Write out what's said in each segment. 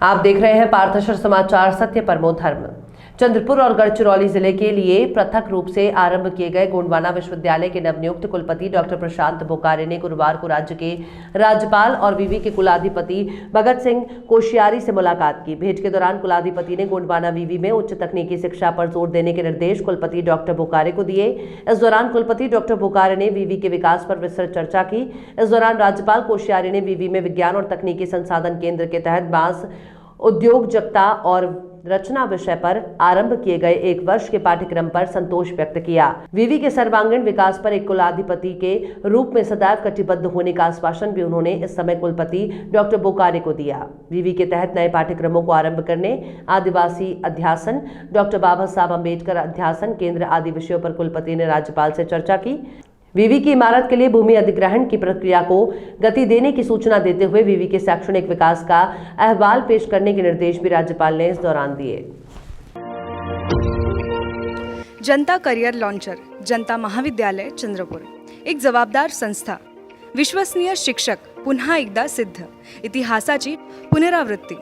आप देख रहे हैं पार्थशर समाचार, सत्य परमो धर्म। चंद्रपुर और गढ़चिरौली जिले के लिए पृथक रूप से आरंभ किए गए गोंडवाना विश्वविद्यालय के नवनियुक्त कुलपति डॉक्टर प्रशांत बोकारे ने गुरुवार को राज्य के राज्यपाल और विवि के कुलाधिपति भगत सिंह कोश्यारी से मुलाकात की। भेंट के दौरान कुलाधिपति ने गोंडवाना विवि में उच्च तकनीकी शिक्षा पर जोर देने के निर्देश कुलपति डॉक्टर बोकारे को दिए। इस दौरान कुलपति डॉक्टर बोकारे ने विवि के विकास पर विस्तृत चर्चा की। इस दौरान राज्यपाल कोश्यारी ने विवि में विज्ञान और तकनीकी संसाधन केंद्र के तहत बांस उद्योगजकता और रचना विषय पर आरंभ किए गए 1 वर्ष के पाठ्यक्रम पर संतोष व्यक्त किया। विवि के सर्वांगीण विकास पर एक कुलाधिपति के रूप में सदैव कटिबद्ध होने का आश्वासन भी उन्होंने इस समय कुलपति डॉक्टर बोकारे को दिया। विवि के तहत नए पाठ्यक्रमों को आरंभ करने, आदिवासी अध्यासन, डॉक्टर बाबा साहब अम्बेडकर अध्यासन केंद्र आदि विषयों पर कुलपति ने राज्यपाल से चर्चा की। विवि की इमारत के लिए भूमि अधिग्रहण की प्रक्रिया को गति देने की सूचना देते हुए विवि के शैक्षणिक विकास का अहवाल पेश करने के निर्देश भी राज्यपाल ने इस दौरान दिए। जनता करियर लॉन्चर जनता महाविद्यालय चंद्रपूर एक जबाबदार संस्था, विश्वसनीय शिक्षक, पुन्हा एकदा सिद्ध, इतिहासाची पुनरावृत्ती,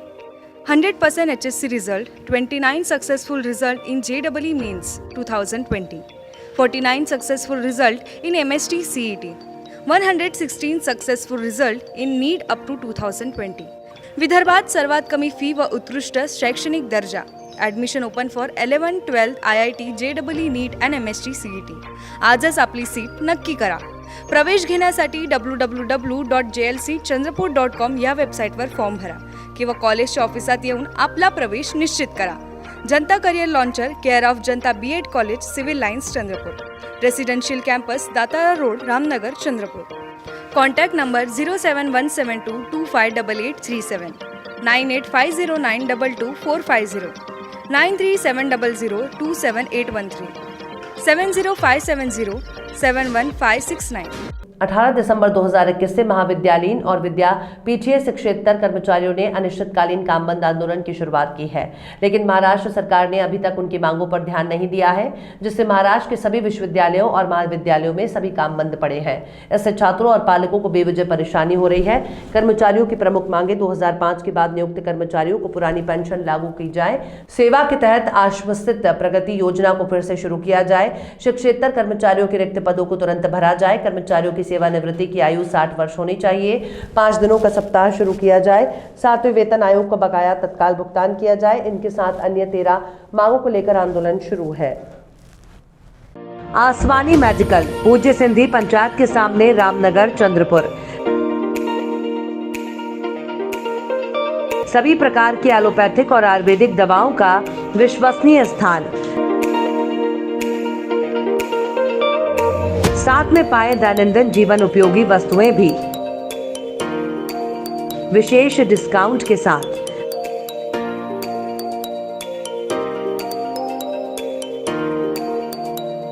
100% HSC result, 29 successful result in JEE Mains 2020, 49 successful result in MST CET, 116 successful result in NEET up to 2020. विदर्भात सर्वात कमी फी व उत्कृष्ट शैक्षणिक दर्जा. Admission open for 11, 12 IIT, JEE NEET and MST CET. आजच आपली सीट नक्की करा. प्रवेश घेण्यासाठी www.jlcchandrapur.com या वेबसाईटवर फॉर्म भरा किंवा कॉलेजच्या ऑफिसात येऊन आपला प्रवेश निश्चित करा. Janata career launcher, care of Janata BEd college, civil lines Chandrapur, residential campus, Datara road, Ramnagar, Chandrapur. Contact number 07172258837, 9850922450, 9370027813, 70570715569. 18 दिसंबर 2021 से महाविद्यालयीन और विद्यापीठीय शिक्षेत्तर कर्मचारियों ने अनिश्चितकालीन काम बंद आंदोलन की शुरुआत की है, लेकिन महाराष्ट्र सरकार ने अभी तक उनकी मांगों पर ध्यान नहीं दिया है, जिससे महाराष्ट्र के सभी विश्वविद्यालयों और महाविद्यालयों में सभी काम बंद पड़े हैं। इससे छात्रों और पालकों को बेवजह परेशानी हो रही है। कर्मचारियों की प्रमुख मांगे 2005 के बाद नियुक्त कर्मचारियों को पुरानी पेंशन लागू की जाए, सेवा के तहत आश्वासित प्रगति योजना को फिर से शुरू किया जाए, शिक्षेत्तर कर्मचारियों के रिक्त पदों को तुरंत भरा जाए, कर्मचारियों की सेवानिवृत्ति की आयु 60 वर्ष होनी चाहिए, 5 दिनों का सप्ताह शुरू किया जाए, 7वें वेतन आयोग का बकाया तत्काल भुगतान किया जाए। इनके साथ अन्य 13 मांगों को लेकर आंदोलन शुरू है। आसवानी मेडिकल, पूज्य सिंधी पंचायत के सामने, रामनगर, चंद्रपुर। सभी प्रकार की एलोपैथिक और आयुर्वेदिक दवाओं का विश्वसनीय स्थान, साथ में पाए दैनंदिन जीवन उपयोगी वस्तुएं भी विशेष डिस्काउंट के साथ।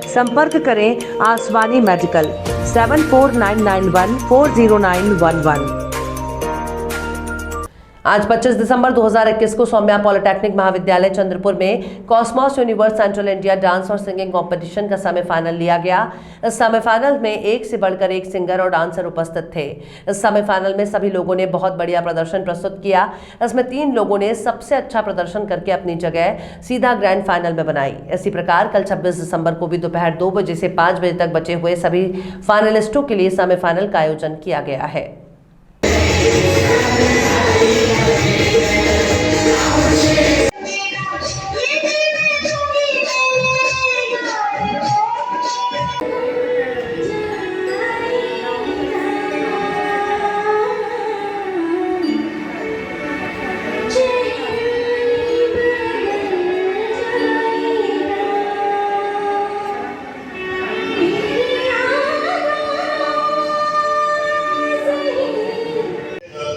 संपर्क करें आसवानी मेडिकल 7499140911। आज 25 दिसंबर 2021 को सौम्या पॉलिटेक्निक महाविद्यालय चंद्रपुर में Cosmos universe central India dance और सिंगिंग कंपटीशन का सेमीफाइनल लिया गया। इस सेमीफाइनल में एक से बढ़कर एक सिंगर और डांसर उपस्थित थे। इस सेमीफाइनल में सभी लोगों ने बहुत बढ़िया प्रदर्शन प्रस्तुत किया। इसमें 3 लोगों ने सबसे अच्छा प्रदर्शन करके अपनी जगह सीधा ग्रैंड फाइनल में बनाई। इसी प्रकार कल 26 दिसंबर को भी दोपहर 2 बजे से 5 बजे तक बचे हुए सभी फाइनलिस्टों के लिए सेमीफाइनल का आयोजन किया गया है।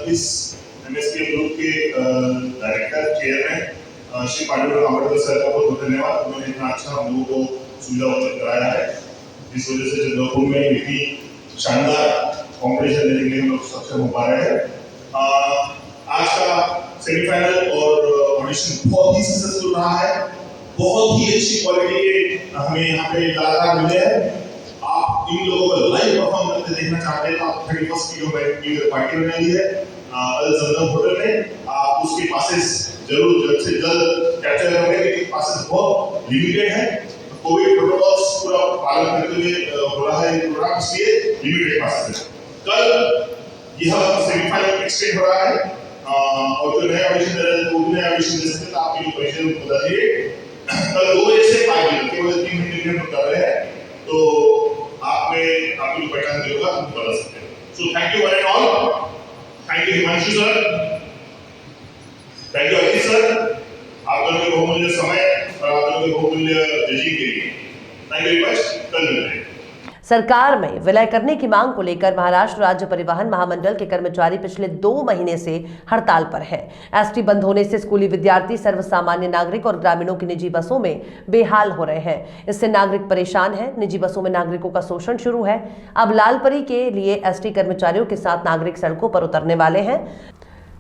इस MSK ग्रुप के director chairman Shri Pandurang Ambedkar sir का बहुत धन्यवाद। उन्होंने इतना अच्छा हम लोगों को सुविधा उपलब्ध कराया है, जिस वजह से चंद्रपुर में इतनी शानदार कॉम्पिटिशन देने के लिए हम लोग सक्षम हो पा रहे हैं। आज का सेमीफाइनल और ऑडिशन बहुत ही सक्सेसफुल रहा है। बहुत ही अच्छी क्वालिटी के हमें यहाँ पे कलाकार मिले हैं। आप इन लोगों को लाइव परफॉर्म करते देखना चाहते हैं तो आप 31 की जो पार्टी बनाई है जमजम होटल में, आप उसके पासेस जरूर जल्द से जल्द कैप्चर करेंगे, क्योंकि पासेस बहुत लिमिटेड है। कोविड प्रोटोकॉल्स पूरा पालन करते हुए हो रहा है ये प्रोग्राम, इसलिए लिमिटेड पासेस है। कल यह सेमीफाइनल एक्सटेंड हो रहा है और जो नया ऑडिशन दे रहे हैं वो भी नया ऑडिशन दे सकते हैं। तो आपकी जो परीक्षा है बता दीजिए, कल 2 बजे से 5 बजे केवल 3 घंटे में कर रहे हैं, तो आप में आपकी जो पहचान होगा आप बता सकते हैं। So thank you one and all, thank you Himanshu sir, thank you Ajit sir, आप दोनों के बहुमूल्य समय और आप दोनों के बहुमूल्य जजिंग के लिए थैंक यू वेरी मच। कल मिलते हैं। सरकार में विलय करने की मांग को लेकर महाराष्ट्र राज्य परिवहन महामंडल के कर्मचारी पिछले 2 महीने से हड़ताल पर हैं। एसटी बंद होने से स्कूली विद्यार्थी, सर्वसामान्य नागरिक और ग्रामीणों की निजी बसों में बेहाल हो रहे हैं। इससे नागरिक परेशान हैं। निजी बसों में नागरिकों का शोषण शुरू है। अब लालपरी के लिए एसटी कर्मचारियों के साथ नागरिक सड़कों पर उतरने वाले हैं।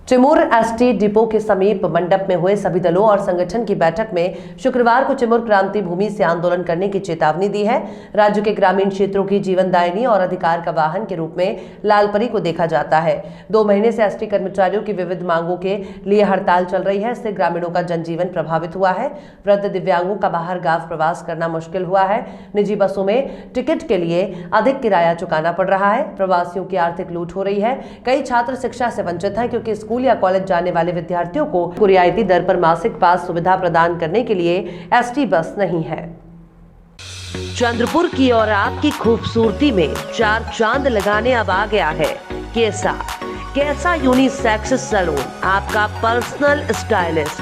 चिमूर एसटी डिपो के समीप मंडप में हुए सभी दलों और संगठन की बैठक में शुक्रवार को चिमूर क्रांति भूमि से आंदोलन करने की चेतावनी दी है। राज्य के ग्रामीण क्षेत्रों की जीवनदायिनी और अधिकार का वाहन के रूप में लालपरी को देखा जाता है। 2 महीने से एसटी कर्मचारियों की विविध मांगों के लिए हड़ताल चल रही है। इससे ग्रामीणों का जनजीवन प्रभावित हुआ है। वृद्ध दिव्यांगों का बाहर गांव प्रवास करना मुश्किल हुआ है। निजी बसों में टिकट के लिए अधिक किराया चुकाना पड़ रहा है। प्रवासियों की आर्थिक लूट हो रही है। कई छात्र शिक्षा से वंचित हैं, क्योंकि स्कूल या कॉलेज जाने वाले विद्यार्थियों को रियायती दर पर मासिक पास सुविधा प्रदान करने के लिए एसटी बस नहीं है। चंद्रपुर की और आपकी खूबसूरती में 4 चांद लगाने अब आ गया है कैसा यूनिसेक्स सैलून, आपका पर्सनल स्टाइलिस्ट।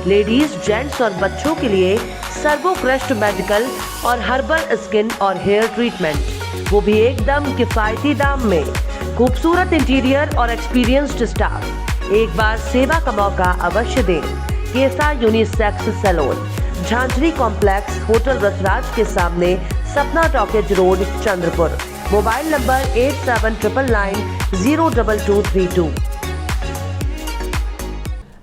लेडीज, जेंट्स और बच्चों के लिए सर्वोत्कृष्ट मेडिकल और हर्बल स्किन और हेयर ट्रीटमेंट, वो भी एकदम किफायती दाम में। खूबसूरत इंटीरियर और एक्सपीरियंस्ड स्टाफ। एक बार सेवा का मौका अवश्य दें। कैसा unisex salon, Jhanjhari complex, hotel Rasraj के सामने, Sapna talkies road, Chandrapur. Mobile number 8799902232।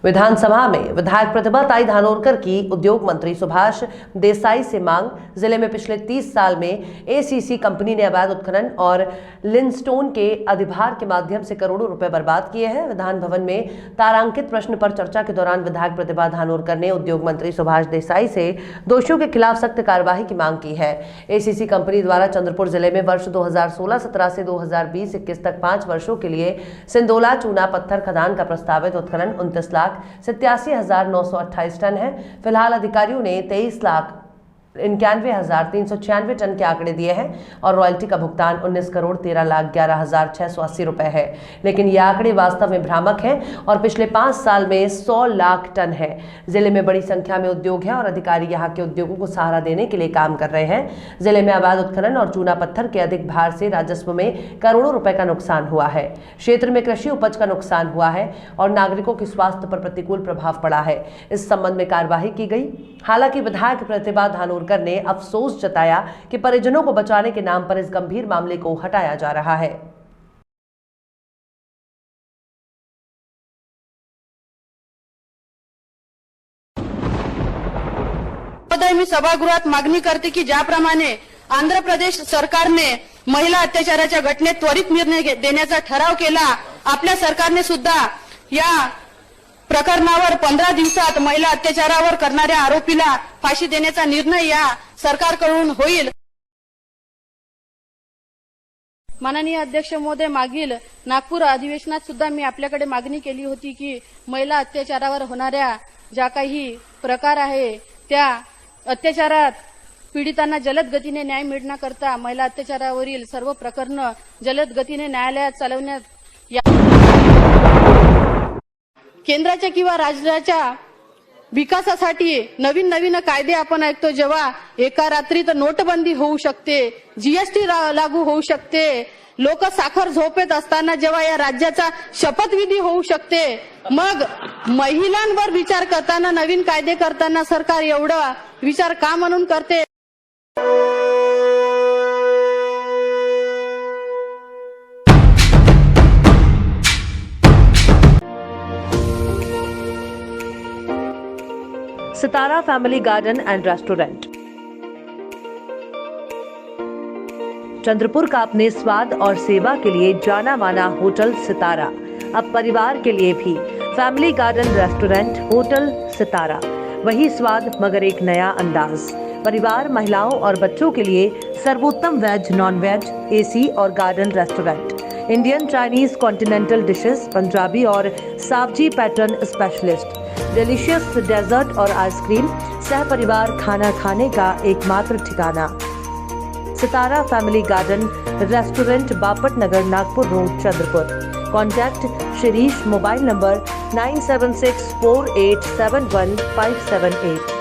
विधानसभा में विधायक प्रतिभा ताई धानोरकर की उद्योग मंत्री सुभाष देसाई से मांग। जिले में पिछले 30 साल में एसीसी कंपनी ने अवैध उत्खनन और लिंडस्टोन के अधिभार के माध्यम से करोड़ों रुपए बर्बाद किए हैं। विधान भवन में तारांकित प्रश्न पर चर्चा के दौरान विधायक प्रतिभा धानोरकर ने उद्योग मंत्री सुभाष देसाई से दोषियों के खिलाफ सख्त कार्रवाई की मांग की है। एसीसी कंपनी द्वारा चंद्रपुर जिले में वर्ष 2016-17 से 2020-21 तक 5 वर्षों के लिए सिंदोला चूना पत्थर खदान का प्रस्तावित उत्खनन 29,87,928 टन है। फिलहाल अधिकारियों ने 23,91,396 टन के आंकड़े दिए हैं और रॉयल्टी का भुगतान 19,11,11,680 रुपए है। लेकिन ये आंकड़े वास्तव में भ्रामक हैं और पिछले 5 साल में 100 लाख टन है। जिले में बड़ी संख्या में उद्योग है और अधिकारी यहाँ के उद्योगों को सहारा देने के लिए काम कर रहे हैं। जिले में अवैध उत्खनन और चूना पत्थर के अधिक भार से राजस्व में करोड़ों रुपए का नुकसान हुआ है। क्षेत्र में कृषि उपज का नुकसान हुआ है और नागरिकों के स्वास्थ्य पर प्रतिकूल प्रभाव पड़ा है। इस संबंध में कार्यवाही की गई। हालांकि विधायक प्रतिभा धानोरकर ने अफसोस जताया कि परिजनों को बचाने के नाम पर इस गंभीर मामले को हटाया जा रहा है। मी सभागृहात मागणी करते की ज्याप्रमाणे आंध्र प्रदेश सरकारने महिला अत्याचाराच्या घटनेत त्वरित निर्णय देण्याचा ठराव केला, आपल्या सरकारने सुद्धा या प्रकरणावर 15 दिवसात महिला अत्याचारावर करणाऱ्या आरोपीला फाशी देण्याचा निर्णय या सरकारकडून होईल। माननीय अध्यक्ष महोदय, मागील नागपूर अधिवेशनात सुद्धा मी आपल्याकडे मागणी केली होती की महिला अत्याचारावर होणाऱ्या ज्या काही प्रकार आहे त्या अत्याचारात पीडितांना जलद गतीने न्याय मिळण्याकरता महिला अत्याचारावरील सर्व प्रकरण जलद गतीने न्यायालयात चालवण्यात केंद्राच्या किंवा राज्याच्या विकासासाठी नवीन नवीन कायदे आपण ऐकतो। जेव्हा एका रात्रीत नोटबंदी होऊ शकते, जीएसटी लागू होऊ शकते, लोक साखर झोपेत असताना जेव्हा या राज्याचा शपथविधी होऊ शकते, मग महिलांवर विचार करताना, नवीन कायदे करताना सरकार एवढा विचार का म्हणून करते? Sitara family garden and restaurant, Chandrapur का अपने स्वाद और सेवा के लिए जाना माना होटल सितारा अब परिवार के लिए भी फैमिली गार्डन रेस्टोरेंट, होटल सितारा, वही स्वाद मगर एक नया अंदाज। परिवार, महिलाओं और बच्चों के लिए सर्वोत्तम वेज, नॉन वेज, एसी और garden restaurant. Indian, Chinese, continental dishes, Punjabi और Saoji pattern specialist, delicious dessert और आइसक्रीम, सह परिवार खाना खाने का एकमात्र ठिकाना। Sitara family garden restaurant, Bapat Nagar, Nagpur road, Chandrapur. Contact Shirish, mobile number 9764871578।